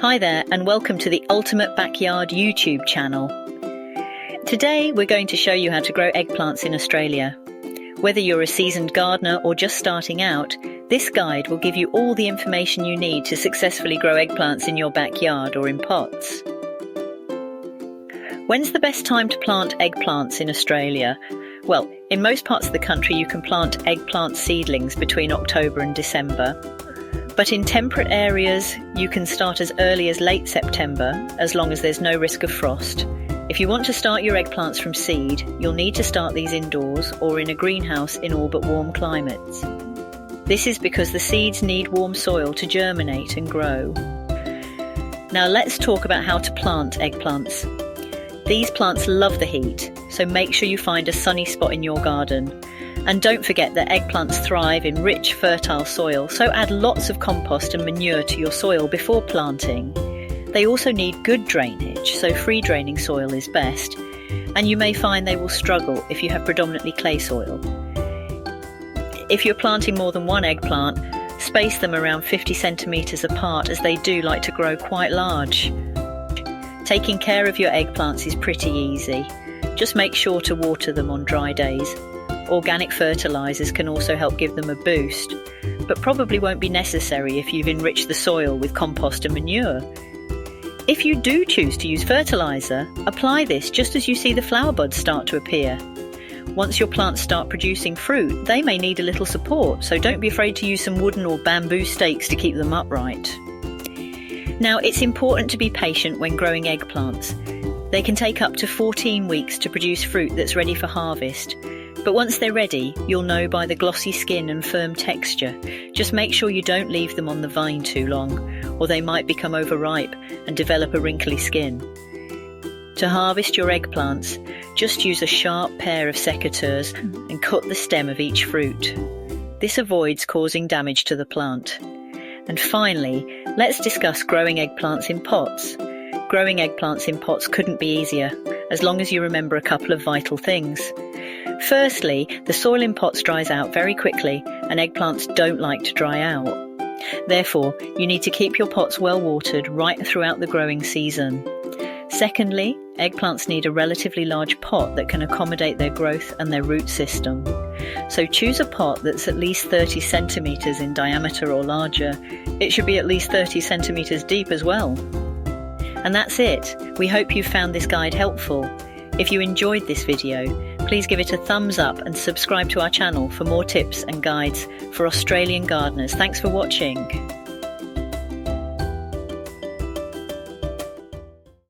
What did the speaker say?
Hi there, and welcome to the Ultimate Backyard YouTube channel. Today we're going to show you how to grow eggplants in Australia. Whether you're a seasoned gardener or just starting out, this guide will give you all the information you need to successfully grow eggplants in your backyard or in pots. When's the best time to plant eggplants in Australia? Well, in most parts of the country you can plant eggplant seedlings between October and December. But in temperate areas, you can start as early as late September, as long as there's no risk of frost. If you want to start your eggplants from seed, you'll need to start these indoors or in a greenhouse in all but warm climates. This is because the seeds need warm soil to germinate and grow. Now let's talk about how to plant eggplants. These plants love the heat, so make sure you find a sunny spot in your garden. And don't forget that eggplants thrive in rich, fertile soil, so add lots of compost and manure to your soil before planting. They also need good drainage, so free-draining soil is best, and you may find they will struggle if you have predominantly clay soil. If you're planting more than one eggplant, space them around 50 centimetres apart, as they do like to grow quite large. Taking care of your eggplants is pretty easy. Just make sure to water them on dry days. Organic fertilisers can also help give them a boost, but probably won't be necessary if you've enriched the soil with compost and manure. If you do choose to use fertiliser, apply this just as you see the flower buds start to appear. Once your plants start producing fruit, they may need a little support, so don't be afraid to use some wooden or bamboo stakes to keep them upright. Now, it's important to be patient when growing eggplants. They can take up to 14 weeks to produce fruit that's ready for harvest. But once they're ready, you'll know by the glossy skin and firm texture. Just make sure you don't leave them on the vine too long, or they might become overripe and develop a wrinkly skin. To harvest your eggplants, just use a sharp pair of secateurs and cut the stem of each fruit. This avoids causing damage to the plant. And finally, let's discuss growing eggplants in pots. Growing eggplants in pots couldn't be easier, as long as you remember a couple of vital things. Firstly, the soil in pots dries out very quickly, and eggplants don't like to dry out. Therefore, you need to keep your pots well watered right throughout the growing season. Secondly, eggplants need a relatively large pot that can accommodate their growth and their root system. So choose a pot that's at least 30 centimetres in diameter or larger. It should be at least 30 centimetres deep as well. And that's it. We hope you found this guide helpful. If you enjoyed this video, please give it a thumbs up and subscribe to our channel for more tips and guides for Australian gardeners. Thanks for watching.